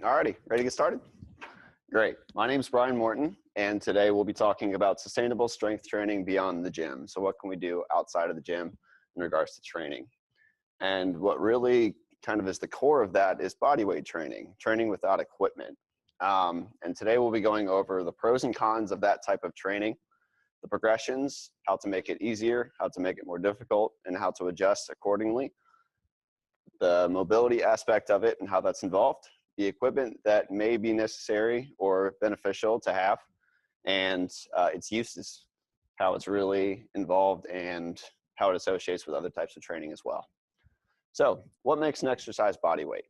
Alrighty, ready to get started? Great. My name is Brian Morton, and today we'll be talking about sustainable strength training beyond the gym. So what can we do outside of the gym in regards to training? And what really kind of is the core of that is body weight training, training without equipment. And today we'll be going over the pros and cons of that type of training, the progressions, how to make it easier, how to make it more difficult, and how to adjust accordingly, the mobility aspect of it and how that's involved, the equipment that may be necessary or beneficial to have, and its uses, how it's really involved, and how it associates with other types of training as well. So what makes an exercise body weight?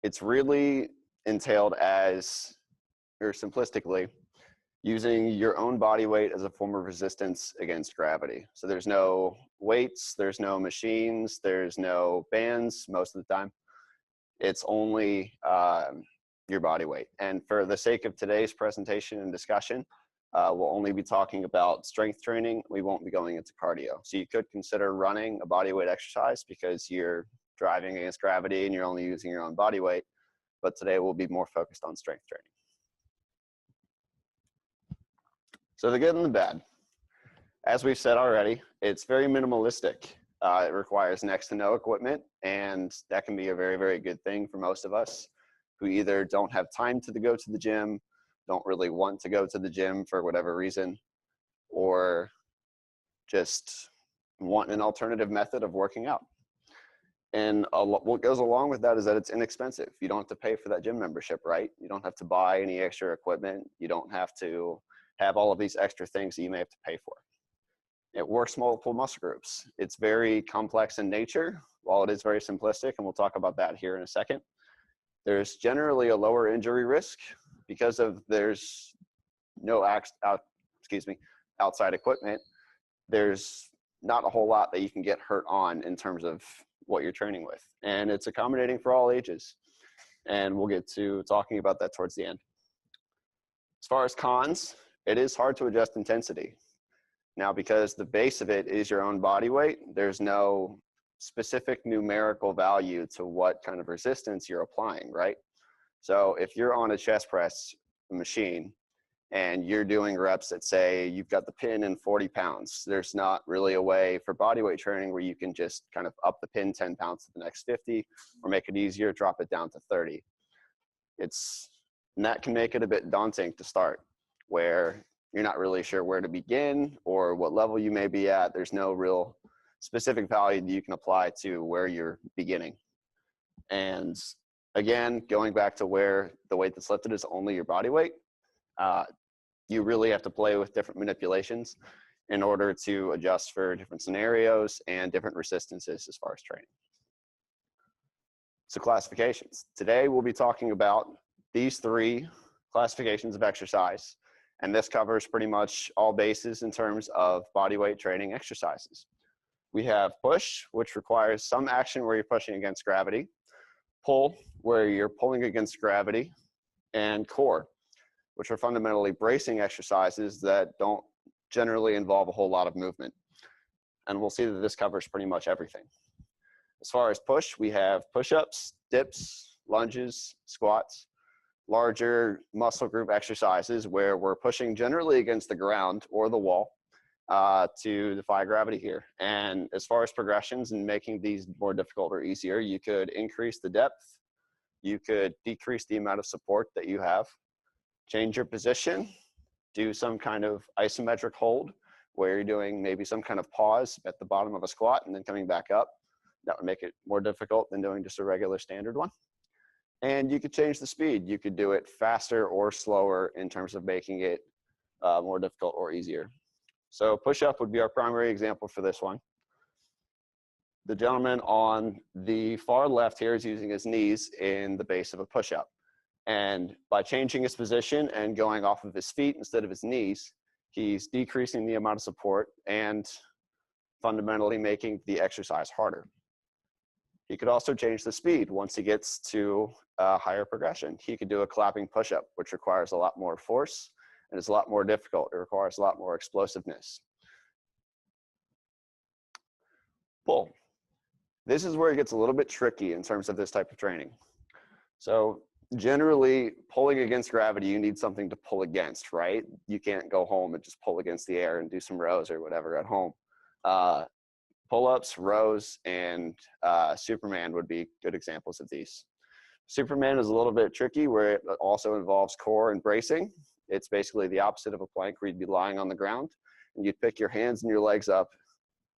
It's really entailed as, or simplistically, using your own body weight as a form of resistance against gravity. So there's no weights, there's no machines, there's no bands most of the time. It's only your body weight. And for the sake of today's presentation and discussion, we'll only be talking about strength training. We won't be going into cardio. So you could consider running a body weight exercise because you're driving against gravity and you're only using your own body weight. But today we'll be more focused on strength training. So the good and the bad. As we've said already, it's very minimalistic. It requires next to no equipment, and that can be a very, very good thing for most of us who either don't have time to go to the gym, don't really want to go to the gym for whatever reason, or just want an alternative method of working out. And what goes along with that is that it's inexpensive. You don't have to pay for that gym membership, right? You don't have to buy any extra equipment. You don't have to have all of these extra things that you may have to pay for. It works multiple muscle groups. It's very complex in nature, while it is very simplistic, and we'll talk about that here in a second. There's generally a lower injury risk because there's no outside equipment. There's not a whole lot that you can get hurt on in terms of what you're training with. And it's accommodating for all ages. And we'll get to talking about that towards the end. As far as cons, it is hard to adjust intensity. Now, because the base of it is your own body weight, there's no specific numerical value to what kind of resistance you're applying, right? So if you're on a chest press machine and you're doing reps that say you've got the pin in 40 pounds, there's not really a way for body weight training where you can just kind of up the pin 10 pounds to the next 50 or make it easier, drop it down to 30. And that can make it a bit daunting to start, where you're not really sure where to begin or what level you may be at. There's no real specific value that you can apply to where you're beginning. And again, going back to where the weight that's lifted is only your body weight, you really have to play with different manipulations in order to adjust for different scenarios and different resistances as far as training. So classifications. Today we'll be talking about these three classifications of exercise. And this covers pretty much all bases in terms of body weight training exercises. We have push, which requires some action where you're pushing against gravity, pull, where you're pulling against gravity, and core, which are fundamentally bracing exercises that don't generally involve a whole lot of movement. And we'll see that this covers pretty much everything. As far as push, we have push-ups, dips, lunges, squats, larger muscle group exercises where we're pushing generally against the ground or the wall to defy gravity here. And as far as progressions and making these more difficult or easier, you could increase the depth, you could decrease the amount of support that you have, change your position, do some kind of isometric hold where you're doing maybe some kind of pause at the bottom of a squat and then coming back up. That would make it more difficult than doing just a regular standard one. And you could change the speed. You could do it faster or slower in terms of making it more difficult or easier. So push-up would be our primary example for this one. The gentleman on the far left here is using his knees in the base of a push-up. And by changing his position and going off of his feet instead of his knees, he's decreasing the amount of support and fundamentally making the exercise harder. He could also change the speed once he gets to a higher progression. He could do a clapping push-up, which requires a lot more force and is a lot more difficult. It requires a lot more explosiveness. Pull. This is where it gets a little bit tricky in terms of this type of training. So generally pulling against gravity, you need something to pull against, right? You can't go home and just pull against the air and do some rows or whatever at home. Pull-ups, rows, and Superman would be good examples of these. Superman is a little bit tricky where it also involves core and bracing. It's basically the opposite of a plank where you'd be lying on the ground and you'd pick your hands and your legs up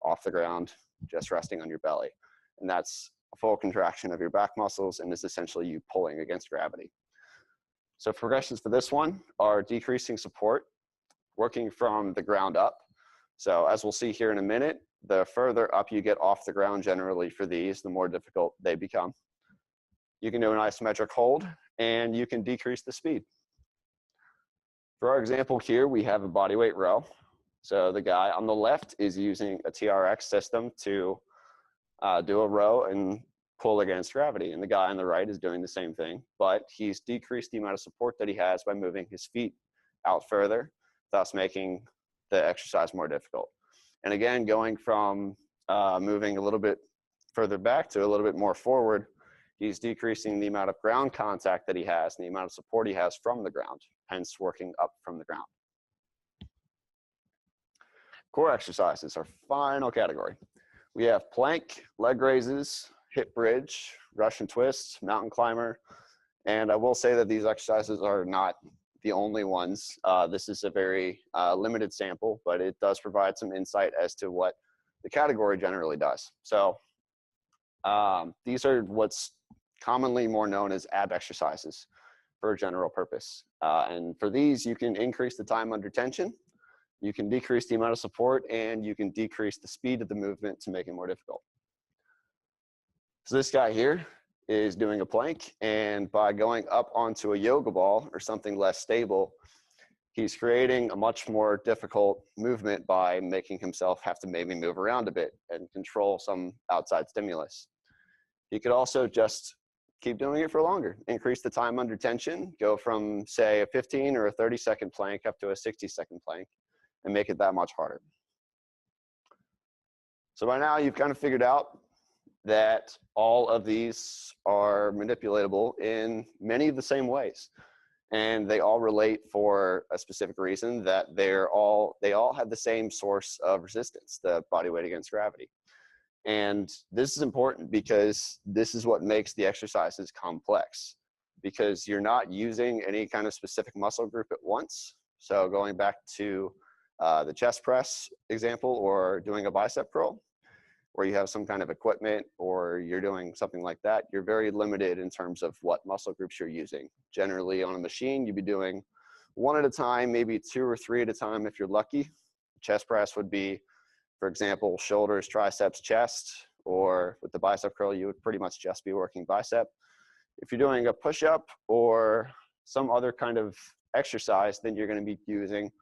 off the ground, just resting on your belly. And that's a full contraction of your back muscles, and it's essentially you pulling against gravity. So progressions for this one are decreasing support, working from the ground up. So as we'll see here in a minute, the further up you get off the ground generally for these, the more difficult they become. You can do an isometric hold, and you can decrease the speed. For our example here, we have a bodyweight row. So the guy on the left is using a TRX system to do a row and pull against gravity. And the guy on the right is doing the same thing, but he's decreased the amount of support that he has by moving his feet out further, thus making the exercise more difficult. And again, going from moving a little bit further back to a little bit more forward, he's decreasing the amount of ground contact that he has and the amount of support he has from the ground, hence working up from the ground. Core exercises, our final category. We have plank, leg raises, hip bridge, Russian twist, mountain climber. And I will say that these exercises are not the only ones. This is a very limited sample, but it does provide some insight as to what the category generally does. So these are what's commonly more known as ab exercises for general purpose. And for these, you can increase the time under tension, you can decrease the amount of support, and you can decrease the speed of the movement to make it more difficult. So this guy here is doing a plank, and by going up onto a yoga ball or something less stable, he's creating a much more difficult movement by making himself have to maybe move around a bit and control some outside stimulus. He could also just keep doing it for longer, increase the time under tension, go from say a 15 or a 30-second plank up to a 60-second plank, and make it that much harder. So by now you've kind of figured out that all of these are manipulatable in many of the same ways. And they all relate for a specific reason, that they all have the same source of resistance, the body weight against gravity. And this is important because this is what makes the exercises complex, because you're not using any kind of specific muscle group at once. So going back to the chest press example, or doing a bicep curl, where you have some kind of equipment or you're doing something like that, you're very limited in terms of what muscle groups you're using. Generally on a machine, you'd be doing one at a time, maybe two or three at a time if you're lucky. Chest press would be, for example, shoulders, triceps, chest, or with the bicep curl, you would pretty much just be working bicep. If you're doing a push-up or some other kind of exercise, then you're going to be using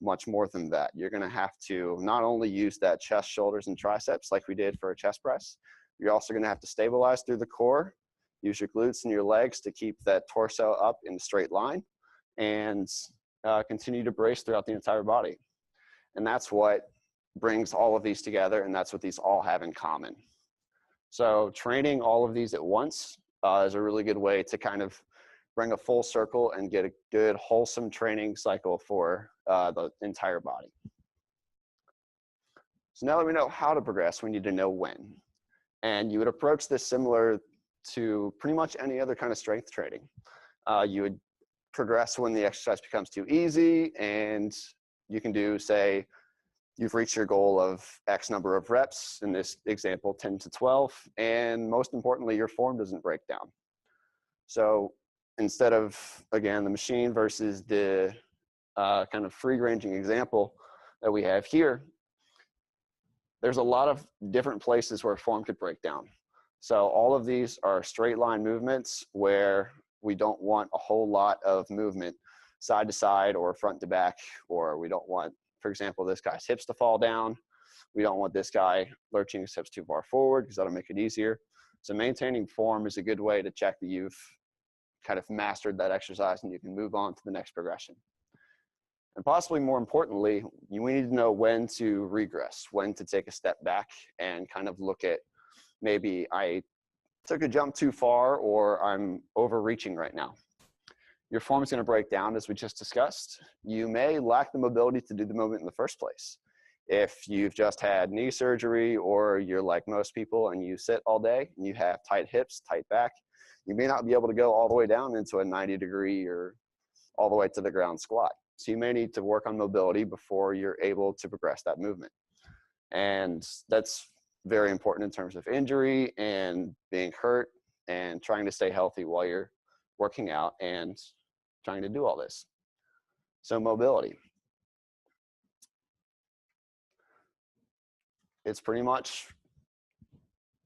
much more than that. You're going to have to not only use that chest, shoulders, and triceps like we did for a chest press, you're also going to have to stabilize through the core, use your glutes and your legs to keep that torso up in a straight line, and continue to brace throughout the entire body. And that's what brings all of these together, and that's what these all have in common. So training all of these at once is a really good way to kind of bring a full circle and get a good wholesome training cycle for the entire body. So now that we know how to progress, we need to know when. And you would approach this similar to pretty much any other kind of strength training. You would progress when the exercise becomes too easy, and you can do, say, you've reached your goal of X number of reps, in this example, 10 to 12, and most importantly, your form doesn't break down. So instead of, again, the machine versus the kind of free-ranging example that we have here, there's a lot of different places where form could break down. So all of these are straight line movements where we don't want a whole lot of movement side to side or front to back, or we don't want, for example, this guy's hips to fall down. We don't want this guy lurching his hips too far forward, because that'll make it easier. So maintaining form is a good way to check that you've kind of mastered that exercise and you can move on to the next progression. And possibly more importantly, we need to know when to regress, when to take a step back and kind of look at, maybe I took a jump too far or I'm overreaching right now. Your form is going to break down, as we just discussed. You may lack the mobility to do the movement in the first place. If you've just had knee surgery or you're like most people and you sit all day and you have tight hips, tight back, you may not be able to go all the way down into a 90-degree or all the way to the ground squat. So you may need to work on mobility before you're able to progress that movement. And that's very important in terms of injury and being hurt and trying to stay healthy while you're working out and trying to do all this. So mobility. It's pretty much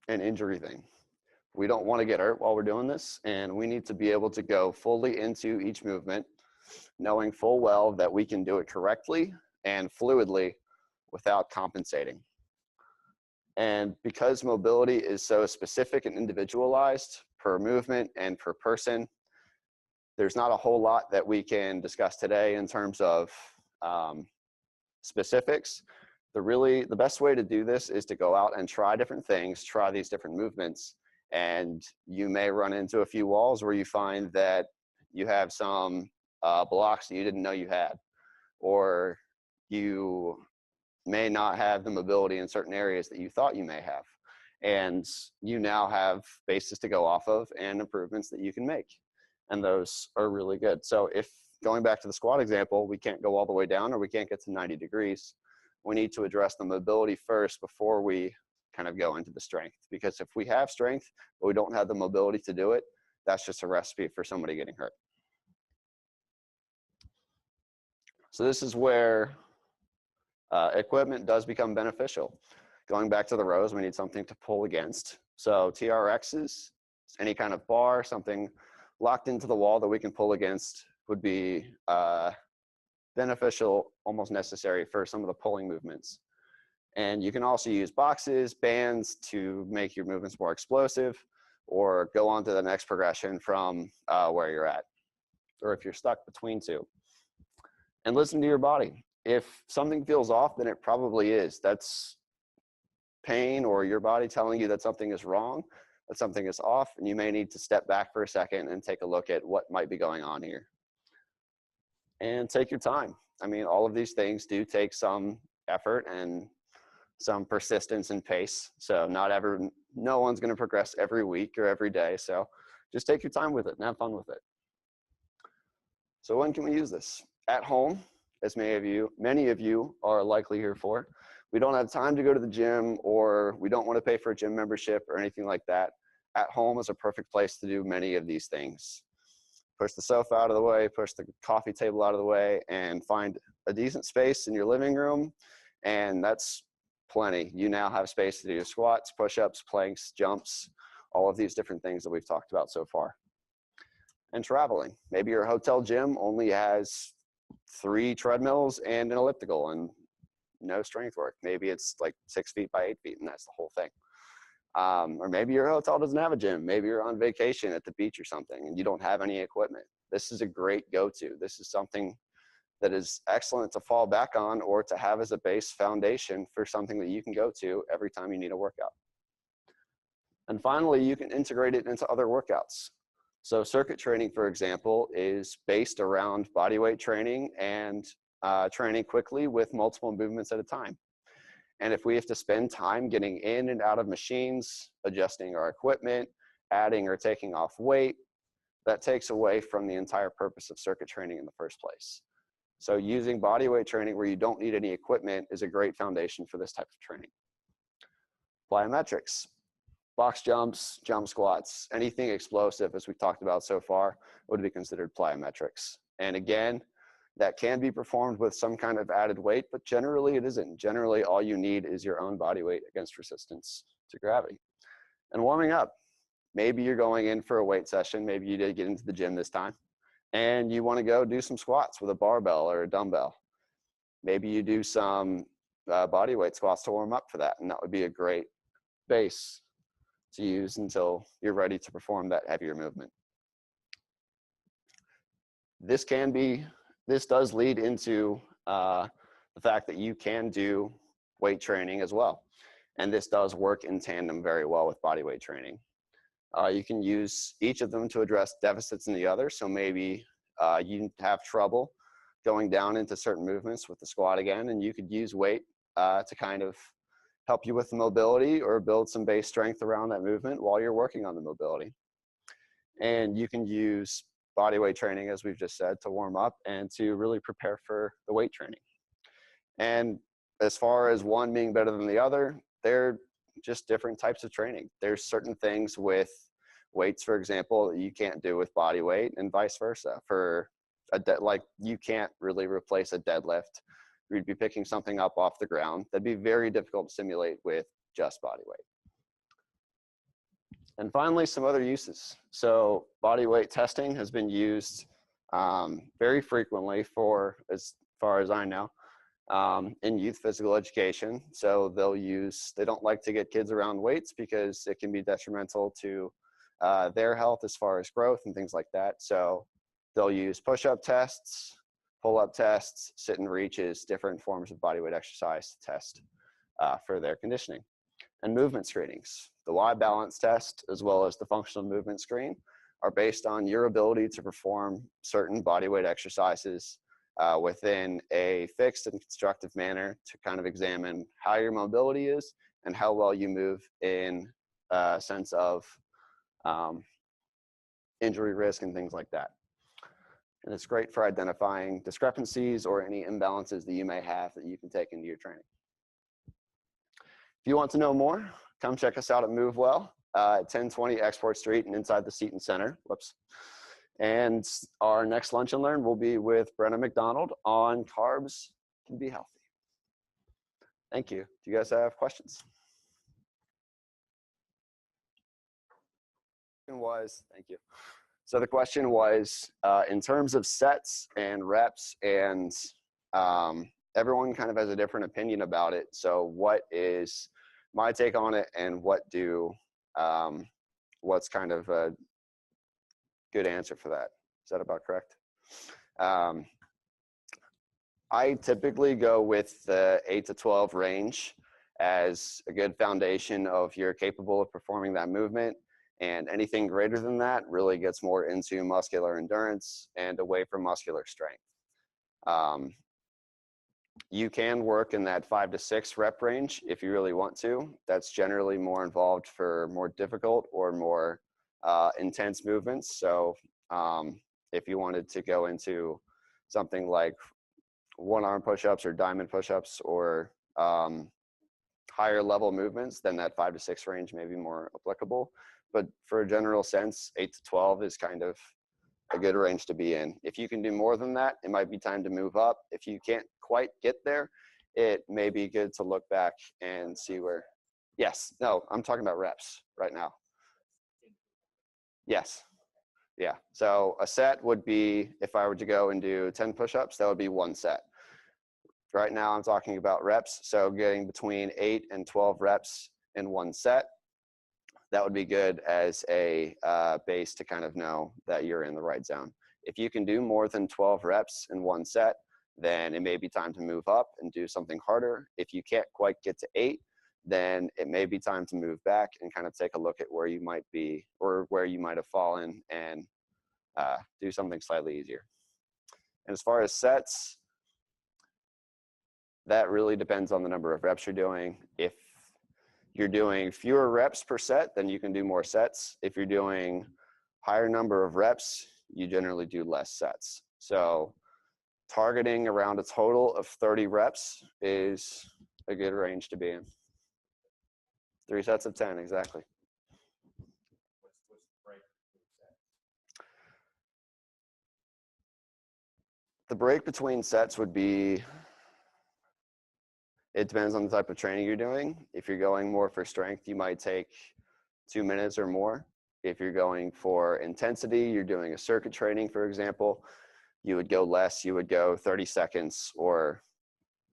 an injury thing. We don't want to get hurt while we're doing this, and we need to be able to go fully into each movement, knowing full well that we can do it correctly and fluidly without compensating. And because mobility is so specific and individualized per movement and per person, there's not a whole lot that we can discuss today in terms of specifics. The best way to do this is to go out and try different things, try these different movements, and you may run into a few walls where you find that you have some blocks that you didn't know you had, or you may not have the mobility in certain areas that you thought you may have. And you now have bases to go off of and improvements that you can make. And those are really good. So if, going back to the squat example, we can't go all the way down or we can't get to 90 degrees, we need to address the mobility first before we kind of go into the strength. Because if we have strength, but we don't have the mobility to do it, that's just a recipe for somebody getting hurt. So this is where equipment does become beneficial. Going back to the rows, we need something to pull against. So TRXs, any kind of bar, something locked into the wall that we can pull against would be beneficial, almost necessary for some of the pulling movements. And you can also use boxes, bands to make your movements more explosive, or go on to the next progression from where you're at, or if you're stuck between two. And listen to your body. If something feels off, then it probably is. That's pain or your body telling you that something is wrong, that something is off, and you may need to step back for a second and take a look at what might be going on here. And take your time. I mean, all of these things do take some effort and some persistence and pace. So no one's going to progress every week or every day. So just take your time with it and have fun with it. So when can we use this? At home, as many of you are likely here for. We don't have time to go to the gym, or we don't want to pay for a gym membership or anything like that. At home is a perfect place to do many of these things. Push the sofa out of the way, push the coffee table out of the way, and find a decent space in your living room, and that's plenty. You now have space to do your squats, push-ups, planks, jumps, all of these different things that we've talked about so far. And traveling. Maybe your hotel gym only has 3 treadmills and an elliptical and no strength work. Maybe it's like 6 feet by 8 feet and that's the whole thing. Or maybe your hotel doesn't have a gym. Maybe you're on vacation at the beach or something and you don't have any equipment. This is a great go-to. This is something that is excellent to fall back on or to have as a base foundation for something that you can go to every time you need a workout. And finally, you can integrate it into other workouts. So circuit training, for example, is based around bodyweight training and training quickly with multiple movements at a time. And if we have to spend time getting in and out of machines, adjusting our equipment, adding or taking off weight, that takes away from the entire purpose of circuit training in the first place. So using bodyweight training where you don't need any equipment is a great foundation for this type of training. Plyometrics. Box jumps, jump squats, anything explosive, as we've talked about so far, would be considered plyometrics. And again, that can be performed with some kind of added weight, but generally it isn't. Generally, all you need is your own body weight against resistance to gravity. And warming up. Maybe you're going in for a weight session. Maybe you did get into the gym this time, and you want to go do some squats with a barbell or a dumbbell. Maybe you do some body weight squats to warm up for that, and that would be a great base to use until you're ready to perform that heavier movement. This does lead into the fact that you can do weight training as well. And this does work in tandem very well with body weight training. You can use each of them to address deficits in the other. So maybe you have trouble going down into certain movements with the squat again, and you could use weight to kind of help you with the mobility or build some base strength around that movement while you're working on the mobility. And you can use body weight training, as we've just said, to warm up and to really prepare for the weight training. And as far as one being better than the other, they're just different types of training. There's certain things with weights, for example, that you can't do with body weight, and vice versa. For like you can't really replace a deadlift. You'd be picking something up off the ground. That'd be very difficult to simulate with just body weight. And finally, some other uses. So body weight testing has been used very frequently for, as far as I know, in youth physical education. So they don't like to get kids around weights because it can be detrimental to their health as far as growth and things like that. So they'll use push-up tests, pull-up tests, sit and reaches, different forms of body weight exercise to test for their conditioning. And movement screenings. The Y balance test, as well as the functional movement screen, are based on your ability to perform certain body weight exercises within a fixed and constructive manner to kind of examine how your mobility is and how well you move in a sense of injury risk and things like that. And it's great for identifying discrepancies or any imbalances that you may have that you can take into your training. If you want to know more, come check us out at MoveWell at 1020 Export Street and inside the Seton Center. Whoops. And our next Lunch and Learn will be with Brenna McDonald on carbs can be healthy. Thank you. Do you guys have questions? Thank you. So the question was, in terms of sets and reps, and everyone kind of has a different opinion about it. So what is my take on it, and what's kind of a good answer for that? Is that about correct? I typically go with the 8 to 12 range as a good foundation of you're capable of performing that movement. And anything greater than that really gets more into muscular endurance and away from muscular strength. You can work in that 5 to 6 rep range if you really want to. That's generally more involved for more difficult or more intense movements. So if you wanted to go into something like one-arm push-ups or diamond push-ups or higher level movements, then that 5 to 6 range may be more applicable. But for a general sense, 8 to 12 is kind of a good range to be in. If you can do more than that, it might be time to move up. If you can't quite get there, it may be good to look back and see where, yes, no, I'm talking about reps right now. Yes, yeah. So a set would be, if I were to go and do 10 push-ups, that would be 1 set. Right now I'm talking about reps, so getting between 8 and 12 reps in 1 set. That would be good as a base to kind of know that you're in the right zone. If you can do more than 12 reps in 1 set, then it may be time to move up and do something harder. If you can't quite get to 8, then it may be time to move back and kind of take a look at where you might be or where you might have fallen and do something slightly easier. And as far as sets, that really depends on the number of reps you're doing. If you're doing fewer reps per set, then you can do more sets. If you're doing higher number of reps, you generally do less sets. So targeting around a total of 30 reps is a good range to be in. 3 sets of 10, exactly. The break between sets would be, it depends on the type of training you're doing. If you're going more for strength, you might take 2 minutes or more. If you're going for intensity, you're doing a circuit training, for example, you would go less. You would go 30 seconds or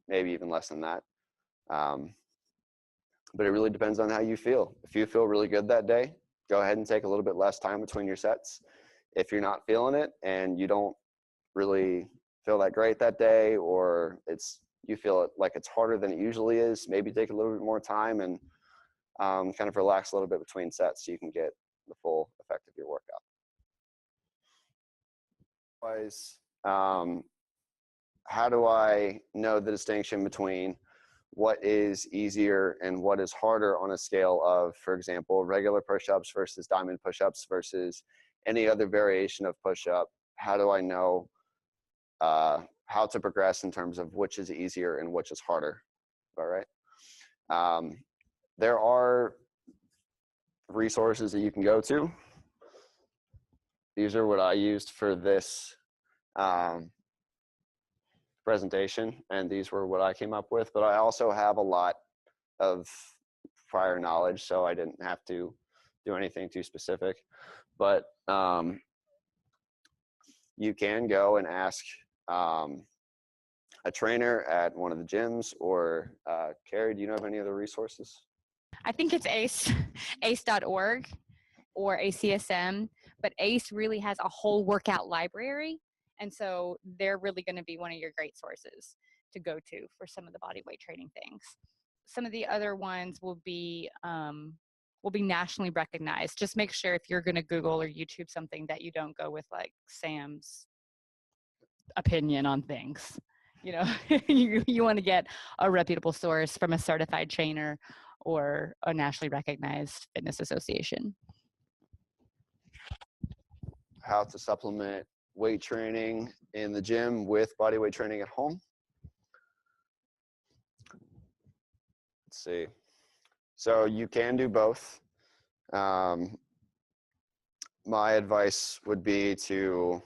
maybe even less than that. But it really depends on how you feel. If you feel really good that day, go ahead and take a little bit less time between your sets. If you're not feeling it and you don't really feel that great that day, or you feel it like it's harder than it usually is, maybe take a little bit more time and kind of relax a little bit between sets so you can get the full effect of your workout. How do I know the distinction between what is easier and what is harder on a scale of, for example, regular push-ups versus diamond push-ups versus any other variation of push-up? How do I know how to progress in terms of which is easier and which is harder? All right. There are resources that you can go to. These are what I used for this presentation, and these were what I came up with, but I also have a lot of prior knowledge, so I didn't have to do anything too specific. But you can go and ask a trainer at one of the gyms, or Carrie, do you know of any other resources? I think it's ace.org or ACSM, but ACE really has a whole workout library. And so they're really going to be one of your great sources to go to for some of the body weight training things. Some of the other ones will be nationally recognized. Just make sure if you're going to Google or YouTube something that you don't go with like Sam's opinion on things. You know, you want to get a reputable source from a certified trainer or a nationally recognized fitness association. How to supplement weight training in the gym with body weight training at home. Let's see. So you can do both. My advice would be to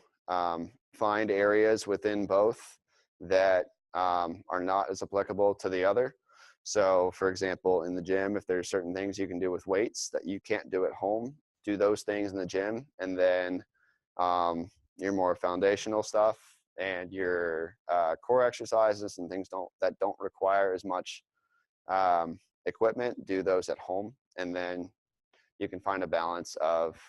find areas within both that are not as applicable to the other. So for example, in the gym, if there's certain things you can do with weights that you can't do at home, do those things in the gym, and then your more foundational stuff and your core exercises and things that don't require as much equipment, do those at home. And then you can find a balance of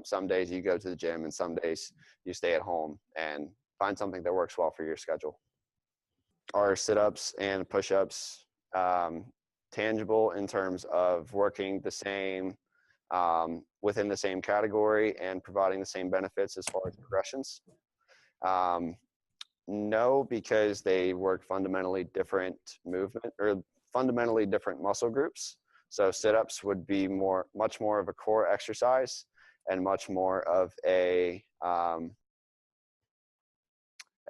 some days you go to the gym and some days you stay at home, and find something that works well for your schedule. Are sit-ups and push-ups tangible in terms of working the same within the same category and providing the same benefits as far as progressions? No, because they work fundamentally different movement or fundamentally different muscle groups. So sit-ups would be much more of a core exercise and much more of a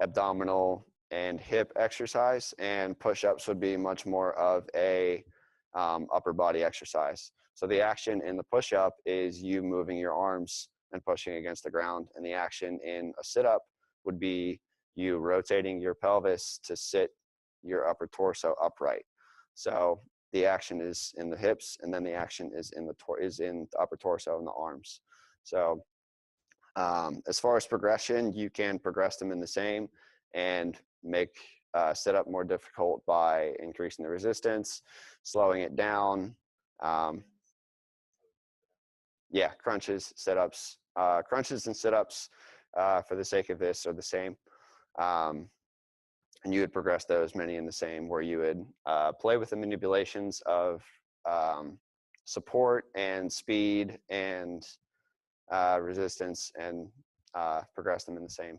abdominal and hip exercise, and push-ups would be much more of a upper body exercise. So the action in the push-up is you moving your arms and pushing against the ground, and the action in a sit-up would be you rotating your pelvis to sit your upper torso upright. So the action is in the hips, and then the action is in the upper torso and the arms. So as far as progression, you can progress them in the same and make sit-up more difficult by increasing the resistance, slowing it down. Yeah, crunches, sit-ups. Crunches and sit-ups, for the sake of this, are the same. And you would progress those many in the same, where you would play with the manipulations of support and speed and resistance, and progress them in the same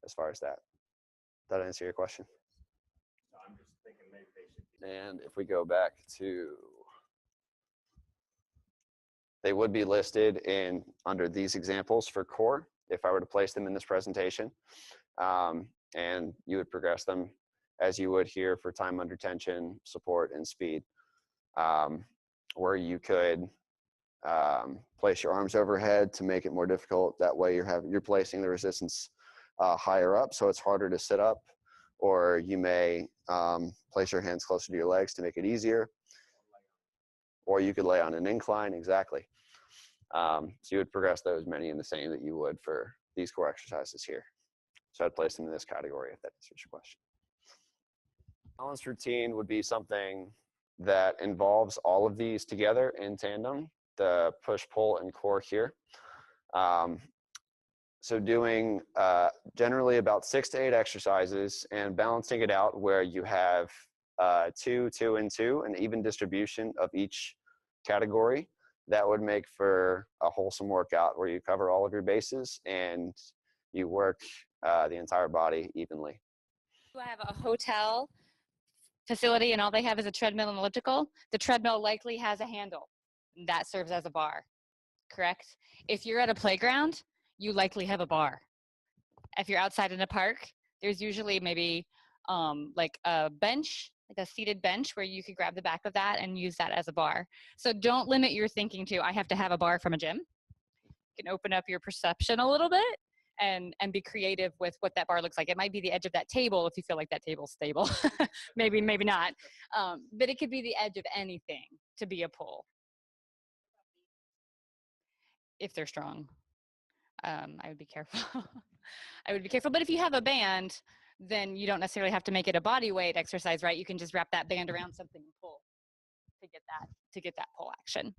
as far as that. Did that answer your question? So I'm just thinking maybe they should. And if we go back to, they would be listed under these examples for core if I were to place them in this presentation. And you would progress them as you would here for time under tension, support, and speed, where you could place your arms overhead to make it more difficult. That way you're placing the resistance higher up, so it's harder to sit up, or you may place your hands closer to your legs to make it easier, or you could lay on an incline. Exactly. So you would progress those many in the same that you would for these core exercises here. So I'd place them in this category if that answers your question. Balanced routine would be something that involves all of these together in tandem, the push, pull, and core here. So doing generally about 6 to 8 exercises and balancing it out where you have 2, 2, and 2, an even distribution of each category. that would make for a wholesome workout where you cover all of your bases and you work the entire body evenly. You have a hotel facility and all they have is a treadmill and elliptical. The treadmill likely has a handle that serves as a bar, correct? If you're at a playground, you likely have a bar. If you're outside in a park, there's usually maybe like a bench, like a seated bench where you could grab the back of that and use that as a bar. So don't limit your thinking to, I have to have a bar from a gym. You can open up your perception a little bit and be creative with what that bar looks like. It might be the edge of that table if you feel like that table's stable. maybe not. But it could be the edge of anything to be a pull. If they're strong. I would be careful. I would be careful. But if you have a band, then you don't necessarily have to make it a body weight exercise, right? You can just wrap that band around something and pull to get that pull action.